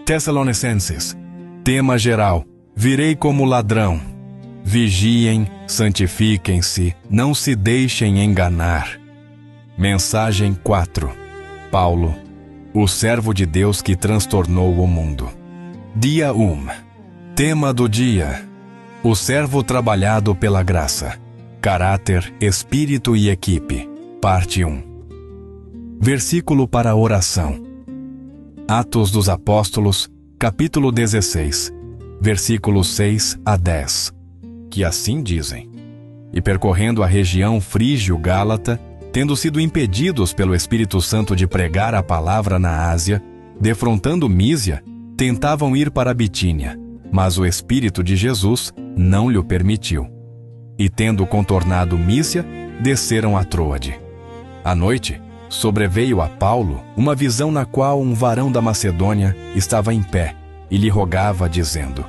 Tessalonicenses. Tema geral: virei como ladrão. Vigiem, santifiquem-se, não se deixem enganar. Mensagem 4. Paulo, o servo de Deus que transtornou o mundo. Dia 1. Tema do dia: o servo trabalhado pela graça. Caráter, espírito e equipe. Parte 1. Versículo para a oração. Atos dos Apóstolos, capítulo 16, versículos 6 a 10. Que assim dizem: E percorrendo a região frígio-gálata, tendo sido impedidos pelo Espírito Santo de pregar a palavra na Ásia, defrontando Mísia, tentavam ir para a Bitínia, mas o Espírito de Jesus não lhe permitiu. E tendo contornado Mísia, desceram a Troade. À noite, sobreveio a Paulo uma visão na qual um varão da Macedônia estava em pé e lhe rogava, dizendo: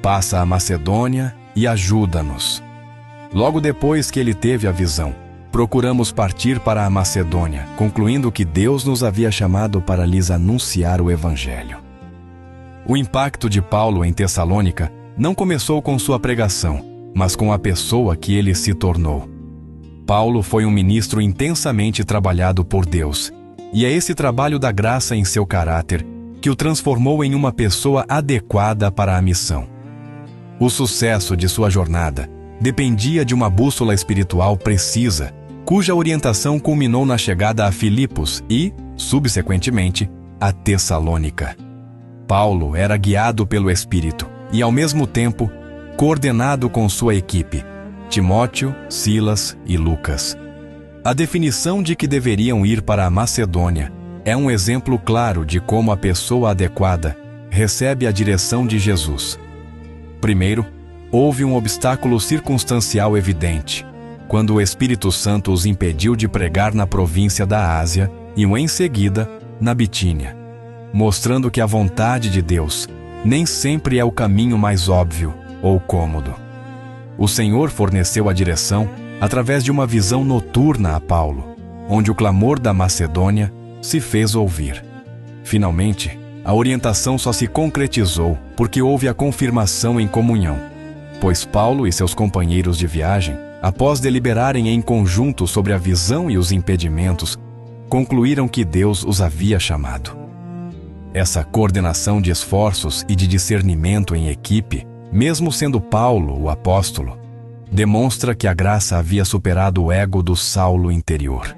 Passa a Macedônia e ajuda-nos. Logo depois que ele teve a visão, procuramos partir para a Macedônia, concluindo que Deus nos havia chamado para lhes anunciar o Evangelho. O impacto de Paulo em Tessalônica não começou com sua pregação, mas com a pessoa que ele se tornou. Paulo foi um ministro intensamente trabalhado por Deus, e é esse trabalho da graça em seu caráter que o transformou em uma pessoa adequada para a missão. O sucesso de sua jornada dependia de uma bússola espiritual precisa, cuja orientação culminou na chegada a Filipos e, subsequentemente, a Tessalônica. Paulo era guiado pelo Espírito e, ao mesmo tempo, coordenado com sua equipe, Timóteo, Silas e Lucas. A definição de que deveriam ir para a Macedônia é um exemplo claro de como a pessoa adequada recebe a direção de Jesus. Primeiro, houve um obstáculo circunstancial evidente, quando o Espírito Santo os impediu de pregar na província da Ásia e, em seguida, na Bitínia, mostrando que a vontade de Deus nem sempre é o caminho mais óbvio ou cômodo. O Senhor forneceu a direção através de uma visão noturna a Paulo, onde o clamor da Macedônia se fez ouvir. Finalmente, a orientação só se concretizou porque houve a confirmação em comunhão, pois Paulo e seus companheiros de viagem, após deliberarem em conjunto sobre a visão e os impedimentos, concluíram que Deus os havia chamado. Essa coordenação de esforços e de discernimento em equipe, mesmo sendo Paulo o apóstolo, demonstra que a graça havia superado o ego do Saulo interior.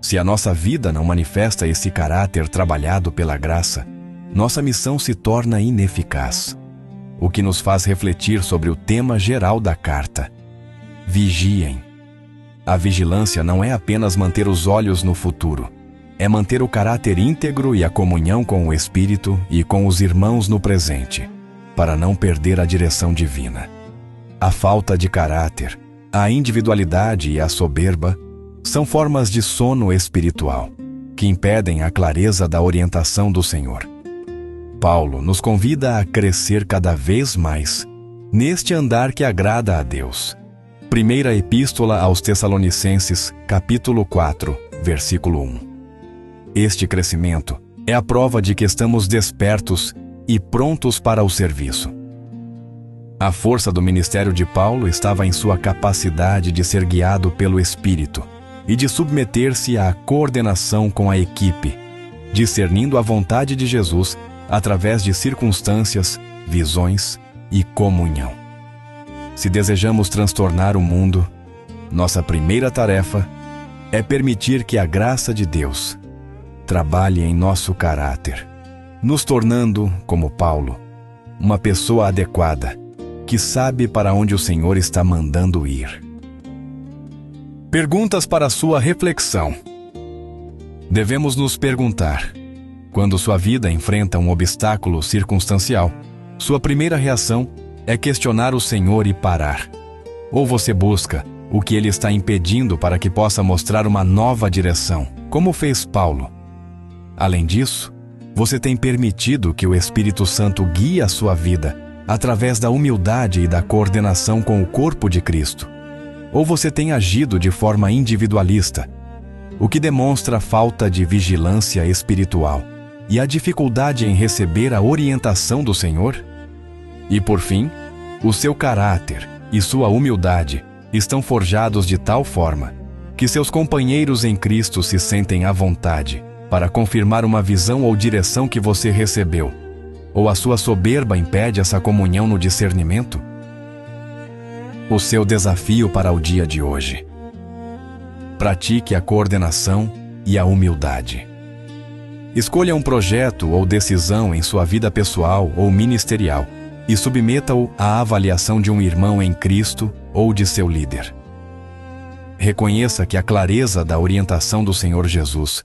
Se a nossa vida não manifesta esse caráter trabalhado pela graça, nossa missão se torna ineficaz. O que nos faz refletir sobre o tema geral da carta: vigiem. A vigilância não é apenas manter os olhos no futuro, é manter o caráter íntegro e a comunhão com o Espírito e com os irmãos no presente, para não perder a direção divina. A falta de caráter, a individualidade e a soberba são formas de sono espiritual, que impedem a clareza da orientação do Senhor. Paulo nos convida a crescer cada vez mais neste andar que agrada a Deus. Primeira Epístola aos Tessalonicenses, capítulo 4, versículo 1. Este crescimento é a prova de que estamos despertos e prontos para o serviço. A força do ministério de Paulo estava em sua capacidade de ser guiado pelo Espírito e de submeter-se à coordenação com a equipe, discernindo a vontade de Jesus através de circunstâncias, visões e comunhão. Se desejamos transtornar o mundo, nossa primeira tarefa é permitir que a graça de Deus trabalhe em nosso caráter, nos tornando, como Paulo, uma pessoa adequada, que sabe para onde o Senhor está mandando ir. Perguntas para sua reflexão. Devemos nos perguntar: quando sua vida enfrenta um obstáculo circunstancial, sua primeira reação é questionar o Senhor e parar? Ou você busca o que Ele está impedindo para que possa mostrar uma nova direção, como fez Paulo? Além disso, você tem permitido que o Espírito Santo guie a sua vida através da humildade e da coordenação com o corpo de Cristo? Ou você tem agido de forma individualista, o que demonstra falta de vigilância espiritual e a dificuldade em receber a orientação do Senhor? E por fim, o seu caráter e sua humildade estão forjados de tal forma que seus companheiros em Cristo se sentem à vontade para confirmar uma visão ou direção que você recebeu, ou a sua soberba impede essa comunhão no discernimento? O seu desafio para o dia de hoje: pratique a coordenação e a humildade. Escolha um projeto ou decisão em sua vida pessoal ou ministerial e submeta-o à avaliação de um irmão em Cristo ou de seu líder. Reconheça que a clareza da orientação do Senhor Jesus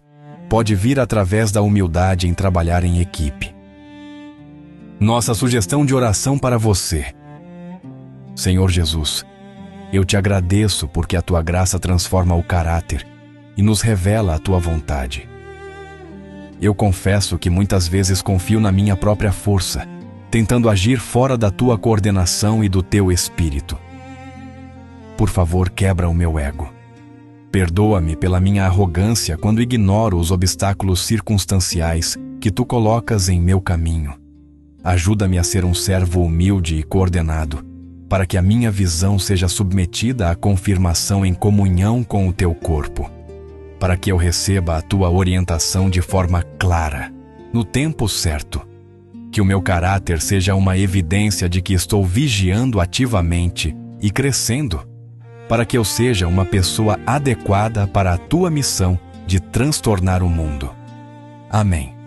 pode vir através da humildade em trabalhar em equipe. Nossa sugestão de oração para você: Senhor Jesus, eu te agradeço porque a tua graça transforma o caráter e nos revela a tua vontade. Eu confesso que muitas vezes confio na minha própria força, tentando agir fora da tua coordenação e do teu espírito. Por favor, quebra o meu ego. Perdoa-me pela minha arrogância quando ignoro os obstáculos circunstanciais que tu colocas em meu caminho. Ajuda-me a ser um servo humilde e coordenado, para que a minha visão seja submetida à confirmação em comunhão com o teu corpo, para que eu receba a tua orientação de forma clara, no tempo certo. Que o meu caráter seja uma evidência de que estou vigiando ativamente e crescendo, para que eu seja uma pessoa adequada para a tua missão de transtornar o mundo. Amém.